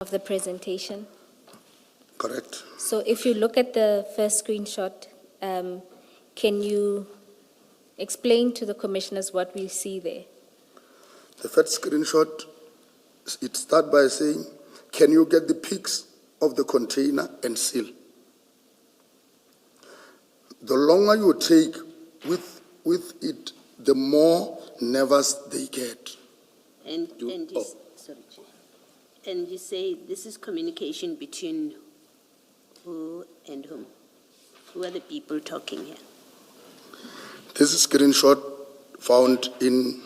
of the presentation. Correct. So if you look at the first screenshot, can you explain to the commissioners what we see there? The first screenshot, it starts by saying, can you get the pics of the container and seal? The longer you take with it, the more nervous they get. And you say this is communication between who and whom? Who are the people talking here? This is screenshot found in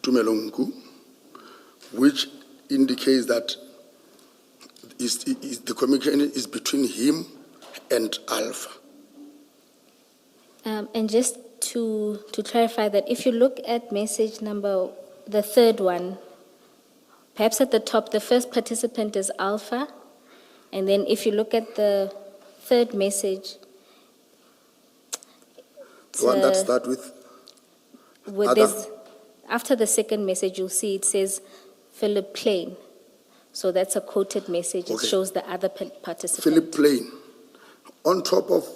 Tumelongu, which indicates that the communication is between him and Alpha. And just to clarify that, if you look at message number, the third one, perhaps at the top, the first participant is Alpha, and then if you look at the third message, The one that starts with after the second message, you'll see it says Philip Plain. So that's a quoted message. It Okay. shows the other participant. Philip Plain. On top of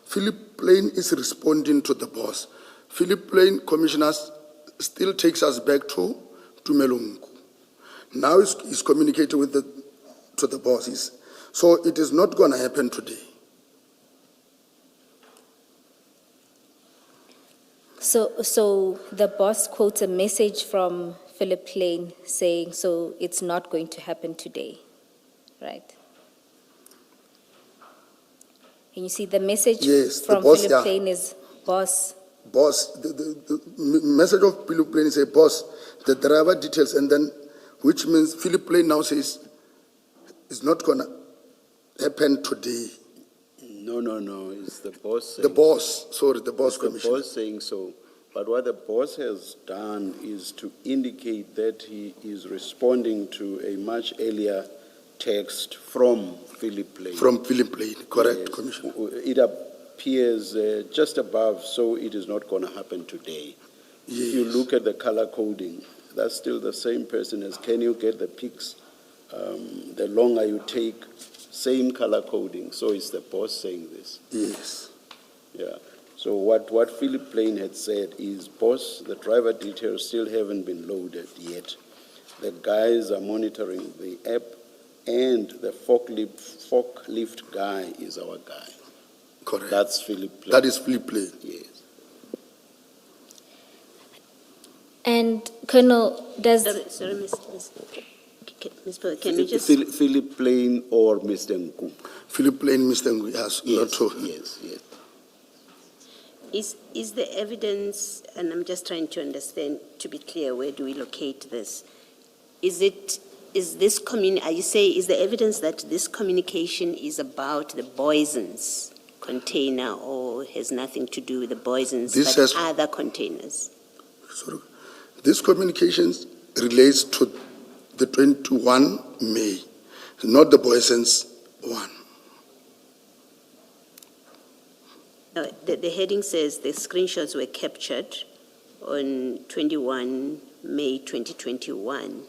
Philip Plain is responding to the boss. Philip Plain, commissioners, still takes us back to Tumelongu. Now he's communicating with to the bosses. So it is not going to happen today. So the boss quotes a message from Philip Plain saying, so it's not going to happen today, right? Can you see the message Yes, the from boss, Philip yeah. Plain is, boss, Boss, the message of Philip Plain is a boss, the driver details, and then, which means Philip Plain now says it's not going to happen today. No, it's the boss saying The boss, sorry, the boss it's the commissioner. boss saying so. But what the boss has done is to indicate that he is responding to a much earlier text from Philip Plain. From Philip Plain, correct, Yes. Commissioner. It appears just above, so it is not going to happen today. If you Yes. look at the color coding, that's still the same person as can you get the pics? The longer you take, same color coding. So it's the boss saying this. Yes. Yeah. So what Philip Plain had said is, boss, the driver details still haven't been loaded yet. The guys are monitoring the app, and the forklift guy is our guy. Correct. That's Philip Plain. That is Philip Plain. Yes. and Colonel, does, Sorry, Ms. Pier, can you just... Philip Plain or Mr. Nku? Philip Plain, Mr. Ngui, yes, not so. Yes. Is the evidence, and I'm just trying to understand, to be clear, where do we locate this? Are you saying, is the evidence that this communication is about the Boysons container or has nothing to do with the Boysons, but other containers? Sorry. This communications relates to the 21 May, not the Boysons one. No, the heading says the screenshots were captured on 21 May 2021.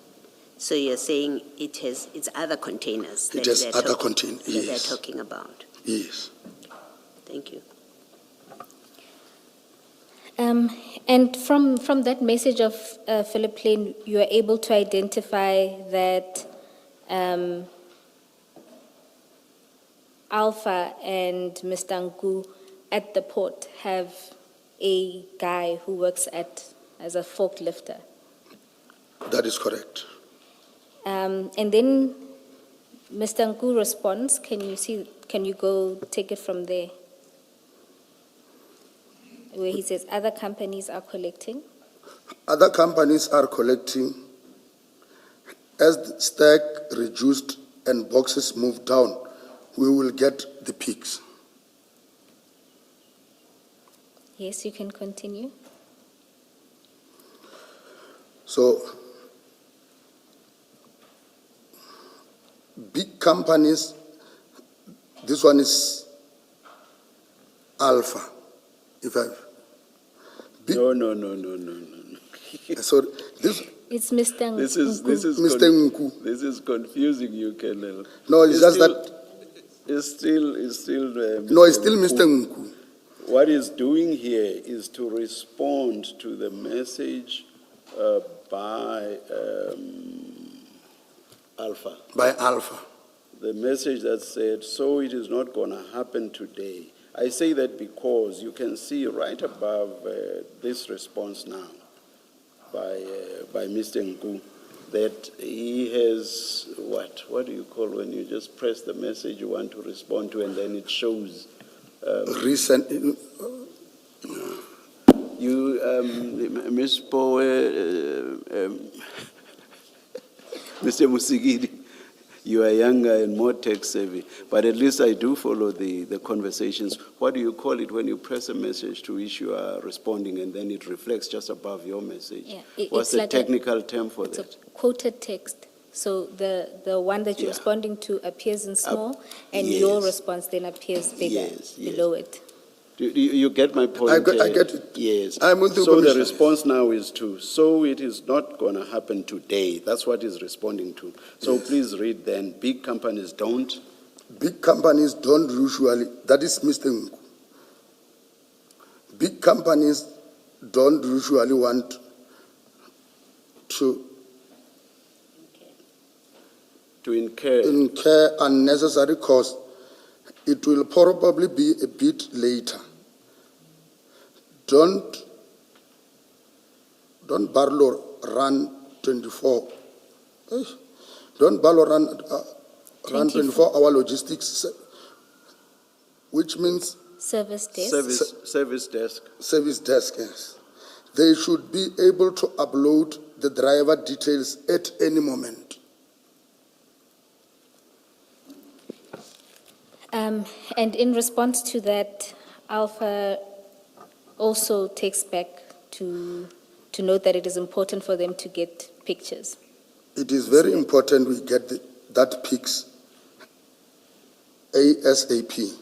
So you're saying it's other containers It has other containers, that yes. they're talking about. Yes. Thank you. and from that message of Philip Plain, you are able to identify that Alpha and Mr. Nku at the port have a guy who works as a forklifter. That is correct. And then Mr. Nku responds. Can you go take it from there? Where he says other companies are collecting. Other companies are collecting. As the stack reduced and boxes moved down, we will get the peaks. Yes, you can continue. So, big companies, this one is Alpha. No. So this, It's Mr. This is Mr. Nku. this is confusing you, Colonel. No, it's just that, It's still no, it's still Nku. Mr. Nku. What he's doing here is to respond to the message by Alpha. By Alpha. The message that said, so it is not going to happen today. I say that because you can see right above this response now by Mr. Nku that he has, what do you call when you just press the message you want to respond to and then it shows Recent, you, Ms. Poe, Mr. Musigidi, you are younger and more tech savvy, but at least I do follow the conversations. What do you call it when you press a message to which you are responding and then it reflects just above your message? Yeah, What's it's the like technical term for It's a that? quoted text. So the one that you're Yeah. responding to appears in small, and your yes. response then appears bigger Yes, yes. below it. You get my point? I get it. Yes. I'm with you, So the Commissioner. response now is to, so it is not going to happen today. That's what he's responding to. So Yes. please read then, big companies don't. big companies don't usually, that is Mr. Nku. Big companies don't usually want to To incur. incur unnecessary costs. It will probably be a bit later. Don't barrel run 24. Don't barrel run 24-hour logistics, which means Service desk. Service desk. service desk. Yes. They should be able to upload the driver details at any moment. And in response to that, Alpha also takes back to note that it is important for them to get pictures. It is very important we get that pics ASAP.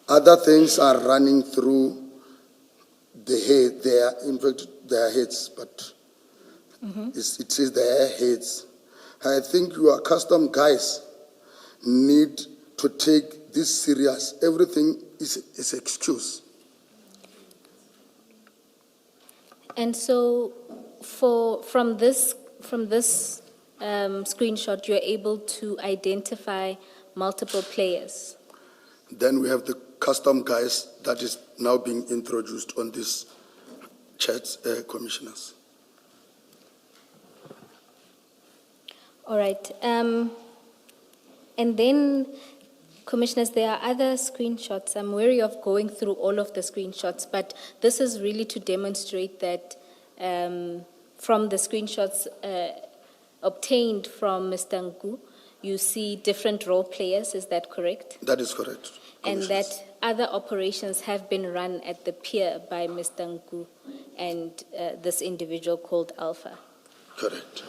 Other things are running through the head. They are, in fact, their heads, but it is their heads. I think your custom guys need to take this serious. Everything is excuse. And so, from this screenshot, you're able to identify multiple players. Then we have the custom guys that is now being introduced on this chat, commissioners. All right. And then, Commissioners, there are other screenshots. I'm wary of going through all of the screenshots, but this is really to demonstrate that from the screenshots obtained from Mr. Nku, you see different role players. Is that correct? That is correct. And Commissioners. that other operations have been run at the Pier by Mr. Nku and this individual called Alpha. Correct.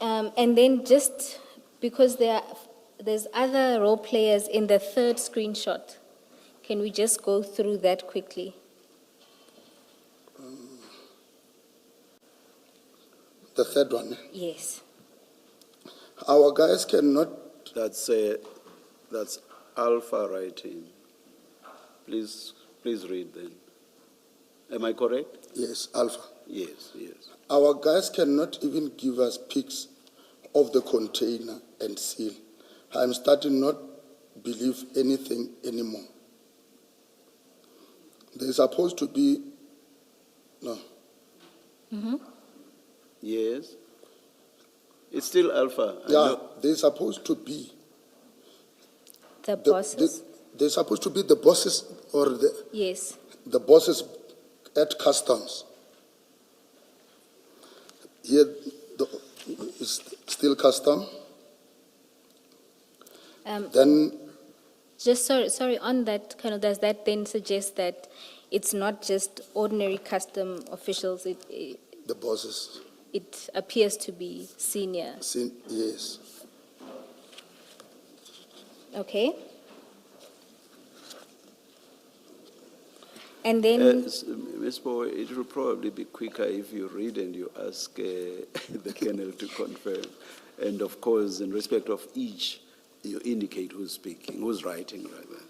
And then just because there's other role players in the third screenshot, can we just go through that quickly? The third one. Yes. Our guys cannot. That's Alpha writing. Please read then. Am I correct? Yes, Alpha. Yes. Our guys cannot even give us pics of the container and seal. I'm starting not believe anything anymore. There's supposed to be, no. Yes. It's still Alpha. I Yeah, know. there's supposed to be. The bosses? They're supposed to be the bosses or Yes. the bosses at customs. Here, it's still custom. Then, Just sorry, on that, kind of, does that then suggest that it's not just ordinary custom officials, the bosses. it appears to be senior? Yes. Okay. And then, Ms. Bowe, it will probably be quicker if you read and you ask the Colonel to confirm. And of course, in respect of each, you indicate who's speaking, who's writing, rather.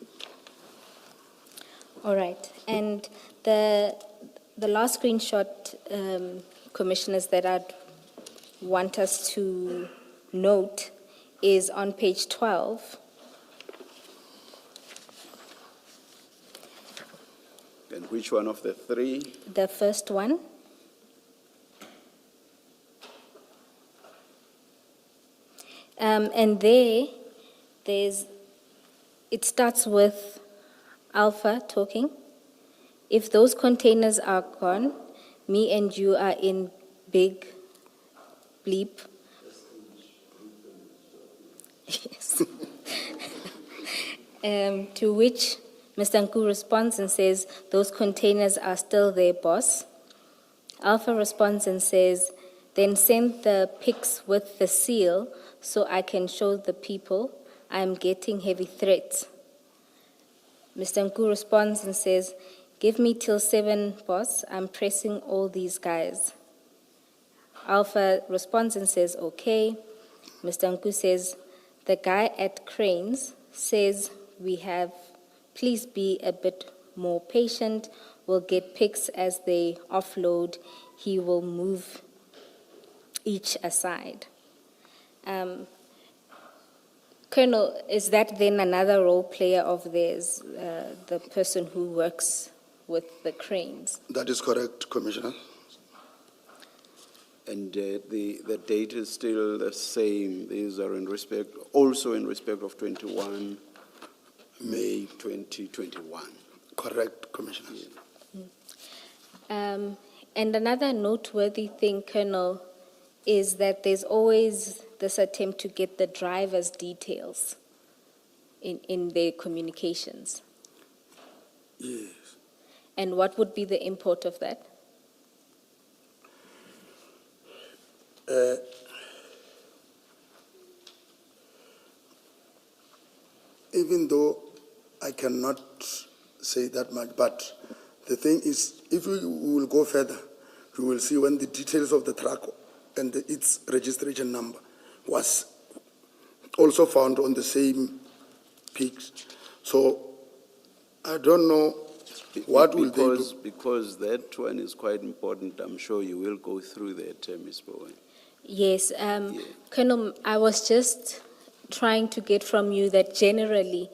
all right. And the last screenshot, Commissioners, that I'd want us to note is on page 12. And which one of the three? The first one. And it starts with Alpha talking. If those containers are gone, me and you are in big bleep. Yes. To which Mr. Nku responds and says, those containers are still there, boss. Alpha responds and says, then send the pics with the seal so I can show the people I'm getting heavy threats. Mr. Nku responds and says, give me till 7, boss. I'm pressing all these guys. Alpha responds and says, okay. Mr. Nku says, the guy at Cranes says please be a bit more patient. We'll get pics as they offload. He will move each aside. Colonel, is that then another role player of theirs, the person who works with the cranes? That is correct, Commissioner. And the date is still the same. These are also in respect of 21 May 2021. Correct, Commissioner. And another noteworthy thing, Colonel, is that there's always this attempt to get the driver's details in their communications. Yes. And what would be the import of that? Even though I cannot say that much, but the thing is, if we will go further, we will see when the details of the truck and its registration number was also found on the same pics. So I don't know what will they do. Because that one is quite important. I'm sure you will go through that, Ms. Bowen. Yes, Colonel, I was just trying to get from you that generally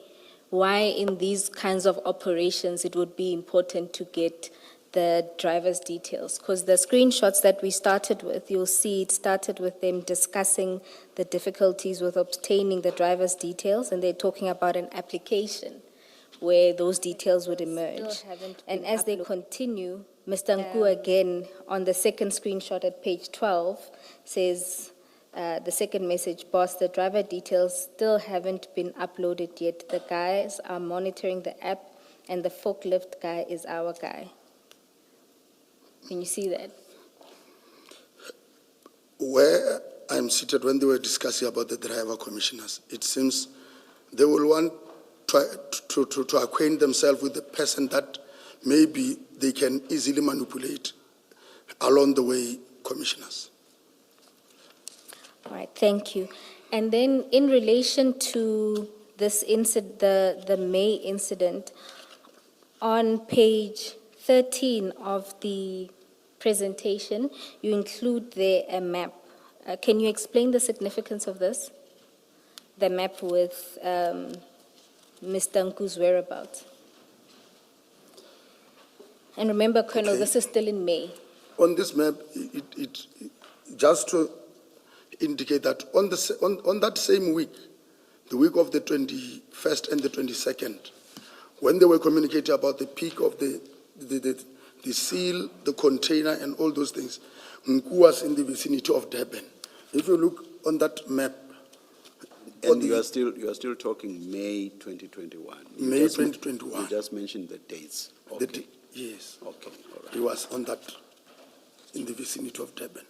why in these kinds of operations it would be important to get the driver's details. Because the screenshots that we started with, you'll see it started with them discussing the difficulties with obtaining the driver's details, and they're talking about an application where those details would emerge. And as they continue, Mr. Nku again, on the second screenshot at page 12, says, the second message, boss, the driver details still haven't been uploaded yet. The guys are monitoring the app, and the forklift guy is our guy. Can you see that? Where I'm seated, when they were discussing about the driver commissioners, it seems they will want to acquaint themselves with the person that maybe they can easily manipulate along the way, commissioners. All right, thank you. And then in relation to this incident, the May incident, on page 13 of the presentation, you include there a map. Can you explain the significance of this? The map with Mr. Nku's whereabouts. And remember, Colonel, Okay. this is still in May. On this map, it just to indicate that on that same week, the week of the 21st and the 22nd, when they were communicating about the peak of the seal, the container, and all those things, Nku was in the vicinity of Durban. If you look on that map, And you are still talking May 2021. May 2021. You just mentioned the dates. Okay. Yes, Okay. All right. he was on that, in the vicinity of Durban.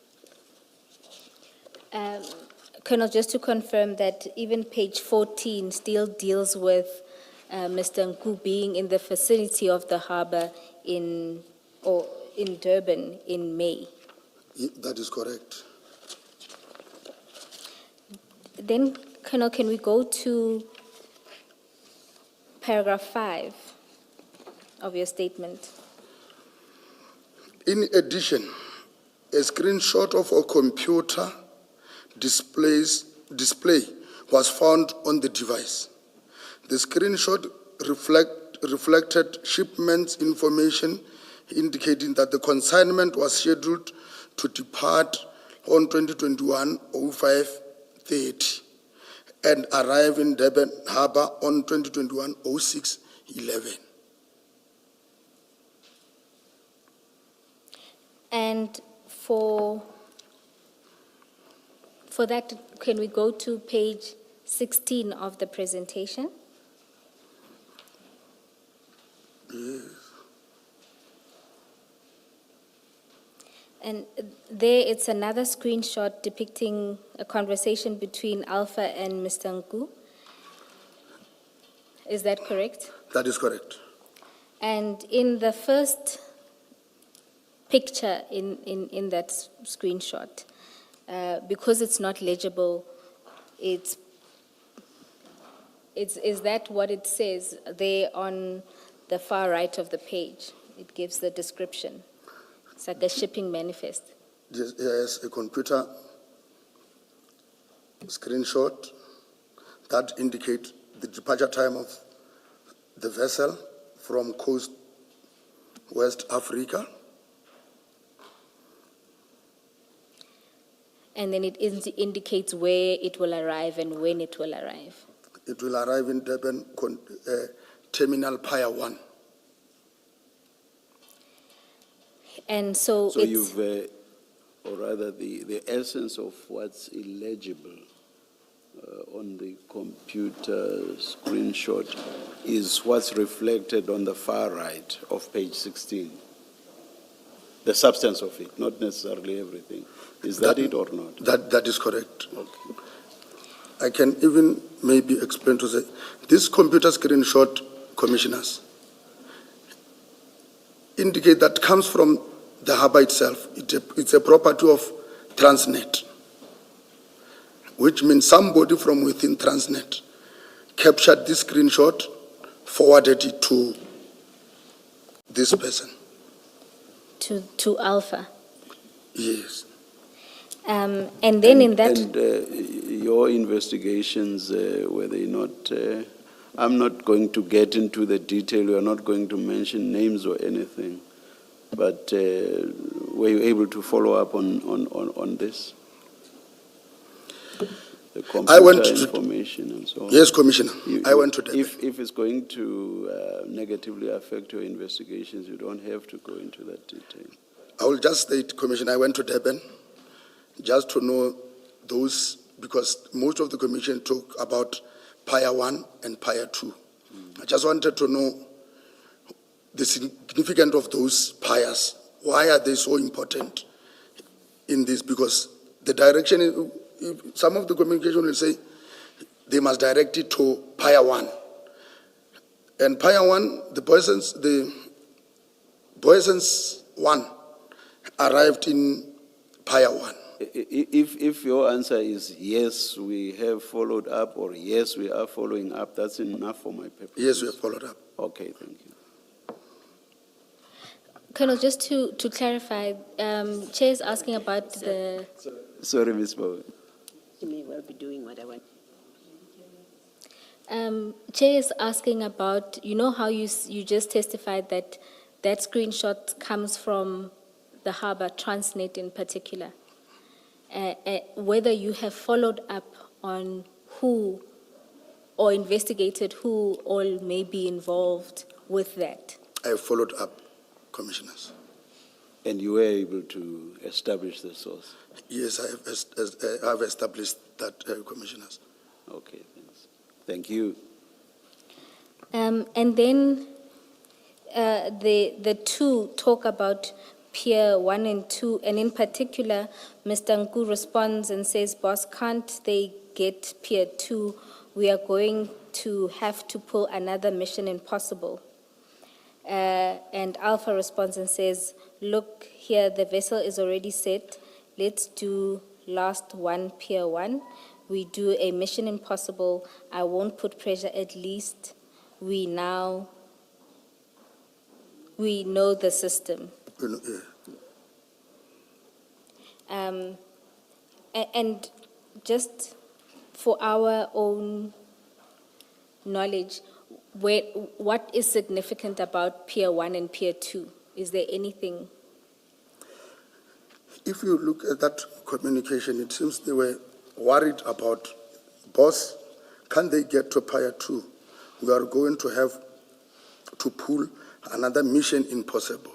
Colonel, just to confirm that even page 14 still deals with Mr. Nku being in the vicinity of the harbor, in Durban in May. That is correct. Then, Colonel, can we go to paragraph 5 of your statement? In addition, a screenshot of a computer display was found on the device. The screenshot reflected shipment information indicating that the consignment was scheduled to depart on 2021-05-30 and arrive in Durban Harbour on 2021-06-11. And for that, can we go to page 16 of the presentation? And there it's another screenshot depicting a conversation between Alpha and Mr. Nku. Is that correct? That is correct. And in the first picture in that screenshot, because it's not legible, is that what it says there on the far right of the page? It gives the description. It's like a shipping manifest. Yes, a computer screenshot that indicates the departure time of the vessel from coast West Africa. And then it indicates where it will arrive and when it will arrive. It will arrive in Durban Terminal Pier 1. And so it's, you've, or rather the essence of what's illegible on the computer screenshot is what's reflected on the far right of page 16. The substance of it, not necessarily everything. Is that it or not? That is correct. Okay. I can even maybe explain to say, this computer screenshot, commissioners, indicate that comes from the harbour itself. It's a property of Transnet, which means somebody from within Transnet captured this screenshot, forwarded it to this person. to Alpha. Yes. And then in that... And your investigations, were they not... I'm not going to get into the detail. We are not going to mention names or anything. But were you able to follow up on this? The computer information and so on? Yes, Commissioner. I went to Durban. If it's going to negatively affect your investigations, you don't have to go into that detail. I will just state, Commissioner, I went to Durban just to know those, because most of the commission talk about Pier 1 and Pier 2. I just wanted to know the significance of those piers. Why are they so important in this? Because the direction, some of the communication will say they must direct it to Pier 1. And Pier 1, the Boysen's 1 arrived in Pier 1. If your answer is yes, we have followed up, or yes, we are following up, that's enough for my purposes. Yes, we have followed up. Okay, thank you. Colonel, just to clarify, Chair is asking about the... Sorry, Ms. Bowen. You may well be doing what I want. Chair is asking about, you know how you just testified that that screenshot comes from the harbour, Transnet in particular. Whether you have followed up on who or investigated who all may be involved with that. I have followed up, Commissioners. And you were able to establish the source? Yes, I have established that, Commissioners. Okay, thanks. Thank you. And then the two talk about Pier 1 and 2, and in particular, Mr. Nku responds and says, boss, can't they get Pier 2? We are going to have to pull another Mission Impossible. And Alpha responds and says, look here, the vessel is already set. Let's do last one, Pier 1. We do a Mission Impossible. I won't put pressure, at least we know the system. You know, yeah. And just for our own knowledge, what is significant about Pier 1 and Pier 2? Is there anything? If you look at that communication, it seems they were worried about, boss, can they get to Pier 2? We are going to have to pull another Mission Impossible.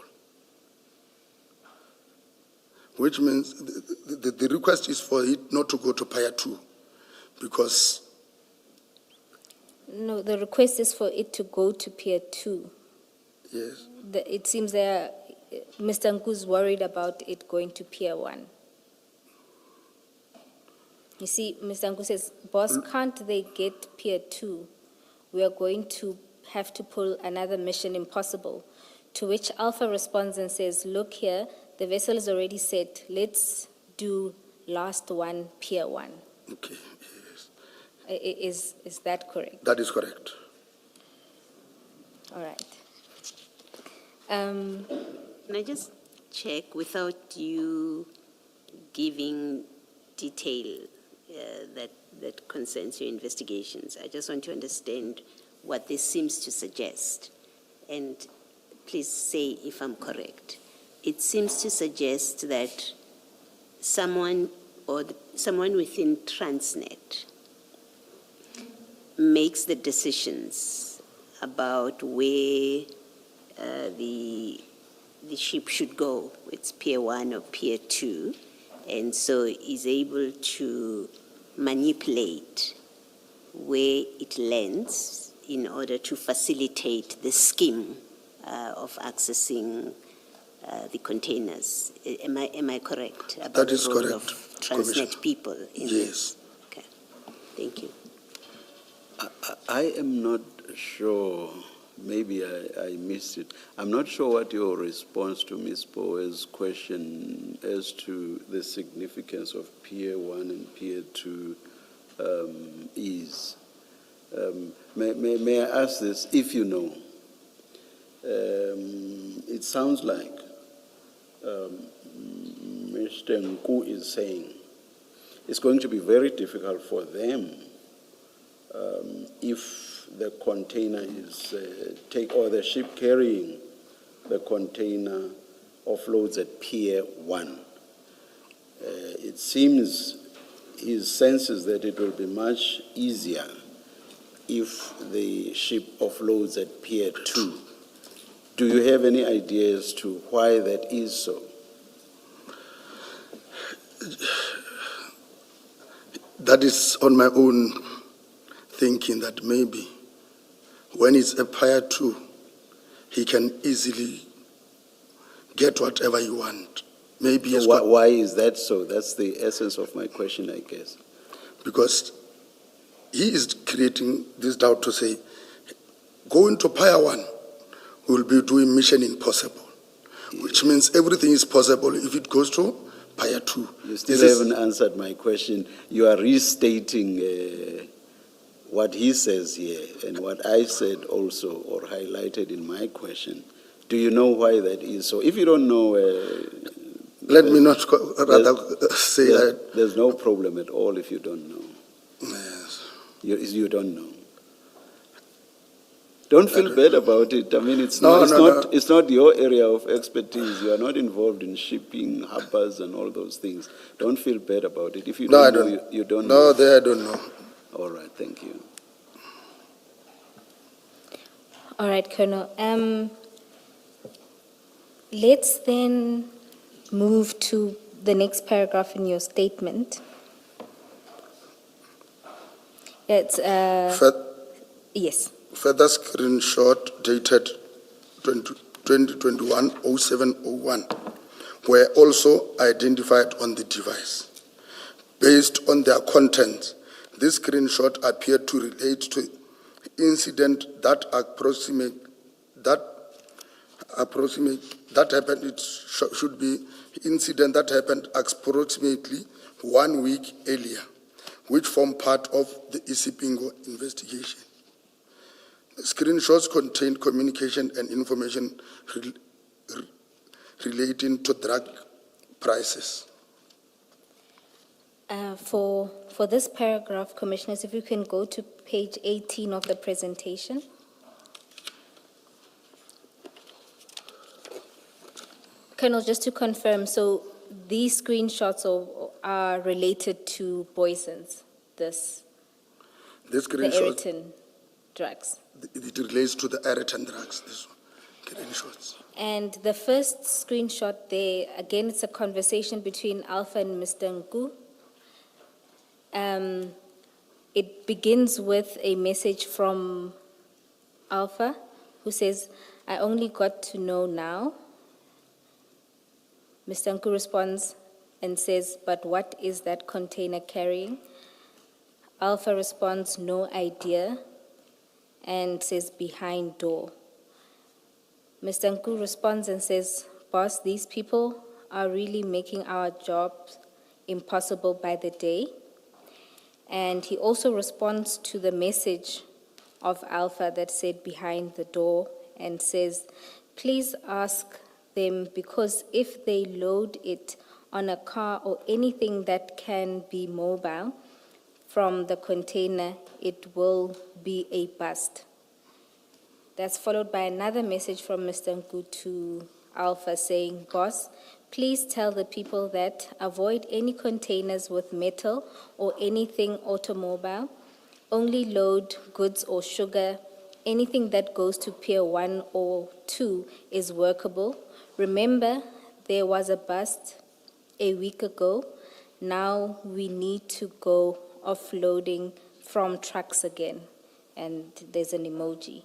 Which means the request is for it not to go to Pier 2, because No, the request is for it to go to Pier 2. yes, It seems Mr. Nku's worried about it going to Pier 1. You see, Mr. Nku says, boss, can't they get Pier 2? We are going to have to pull another Mission Impossible. To which Alpha responds and says, look here, the vessel is already set. Let's do last one, Pier 1. okay, yes. Is that correct? That is correct. All right. Can I just check without you giving detail that concerns your investigations? I just want to understand what this seems to suggest. And please say if I'm correct. It seems to suggest that someone within Transnet makes the decisions about where the ship should go. It's Pier 1 or Pier 2, and so is able to manipulate where it lands in order to facilitate the scheme of accessing the containers. Am I correct about That is the role correct, of Transnet Commissioner. people in Yes. this? Okay, thank you. I am not sure, maybe I missed it. I'm not sure what your response to Ms. Bowe's question as to the significance of Pier 1 and Pier 2 is. May I ask this, if you know? It sounds like Mr. Nku is saying it's going to be very difficult for them if the container is or the ship carrying the container offloads at Pier 1. It seems his sense is that it will be much easier if the ship offloads at Pier 2. Do you have any idea as to why that is so? That is on my own thinking, that maybe when it's a Pier 2, he can easily get whatever he wants. Maybe So why is that so? That's the essence of my question, I guess. because he is creating this doubt to say, going to Pier 1, we'll be doing Mission Impossible, which means everything is possible if it goes to Pier 2. You still haven't answered my question. You are restating what he says here and what I said also, or highlighted in my question. Do you know why that is so? If you don't know, Let me not rather say that. There's no problem at all if you don't know. Yes. You don't know. Don't feel bad about it. I mean, it's No, not your area of expertise. You are not involved in shipping, harbors, and all those things. Don't feel bad about it. If you No, I don't know, don't. you don't know. No, there I don't know. All right, thank you. All right, Colonel. Let's then move to the next paragraph in your statement. It's, yes. Further screenshot dated 2021-0701 were also identified on the device. Based on their content, this screenshot appeared to relate to incident that that happened, it should be incident that happened approximately 1 week earlier, which form part of the Isipingo investigation. The screenshots contained communication and information relating to drug prices. For this paragraph, Commissioners, if you can go to page 18 of the presentation. Colonel, just to confirm, so these screenshots are related to Boyson's, the Screenshots, Aeroton drugs. it relates to the Aeroton drugs, this one, screenshots. And the first screenshot there, again, it's a conversation between Alpha and Mr. Nku. It begins with a message from Alpha, who says, "I only got to know now." Mr. Nku responds and says, "But what is that container carrying?" Alpha responds, "No idea," and says, "Behind door." Mr. Nku responds and says, "Boss, these people are really making our jobs impossible by the day." And he also responds to the message of Alpha that said "behind the door" and says, "Please ask them, because if they load it on a car or anything that can be mobile from the container, it will be a bust." That's followed by another message from Mr. Nku to Alpha saying, "Boss, please tell the people that avoid any containers with metal or anything automobile. Only load goods or sugar. Anything that goes to Pier 1 or 2 is workable. Remember, there was a bust a week ago. Now we need to go offloading from trucks again." And there's an emoji.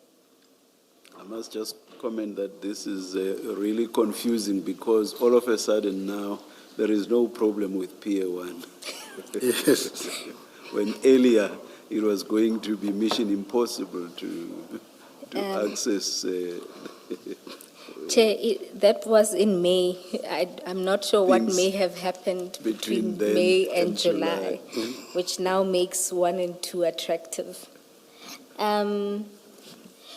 I must just comment that this is really confusing because all of a sudden now there is no problem with Pier 1. Yes. When earlier it was going to be mission impossible to access. Chair, that was in May. I'm not sure what Things may have happened between then May and and July, July. which now makes 1 and 2 attractive.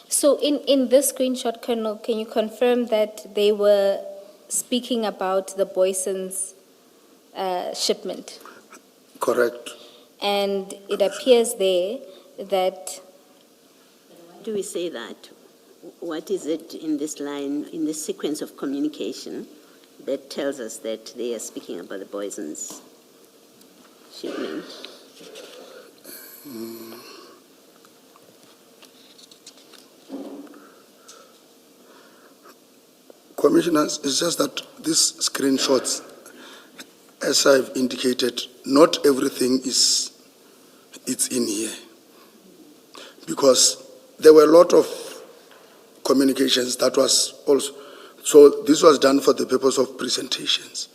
So in this screenshot, Colonel, can you confirm that they were speaking about the Boyson's shipment? Correct. And it appears there that Do we say that? What is it in this line, in this sequence of communication, that tells us that they are speaking about the Boyson's shipment? Commissioners, it's just that these screenshots, as I've indicated, not everything it's in here. Because there were a lot of communications that was also, so this was done for the purpose of presentations.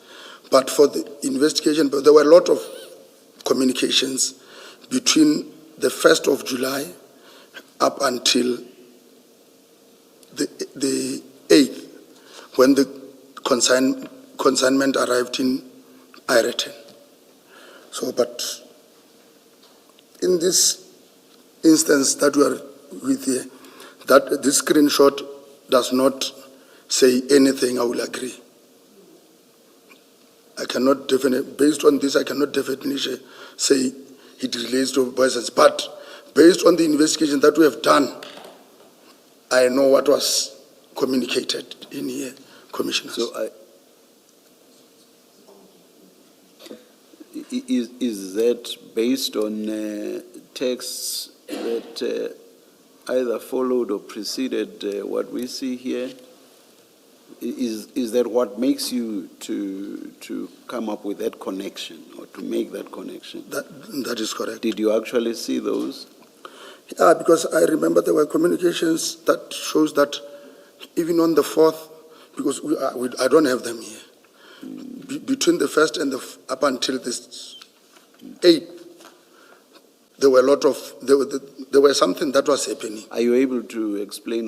But for the investigation, but there were a lot of communications between the 1st of July up until the 8th, when the consignment arrived in Aeroton. So, but in this instance that we are with here, that this screenshot does not say anything, I will agree. I cannot definitely, based on this, I cannot definitely say it relates to Boyson's, but based on the investigation that we have done, I know what was communicated in here, Commissioners. So is that based on texts that either followed or preceded what we see here? Is that what makes you to come up with that connection or to make that connection? That is correct. Did you actually see those? Yeah, because I remember there were communications that shows that even on the 4th, because I don't have them here, between the 1st and up until this 8th, there were a lot of, there were something that was happening. Are you able to explain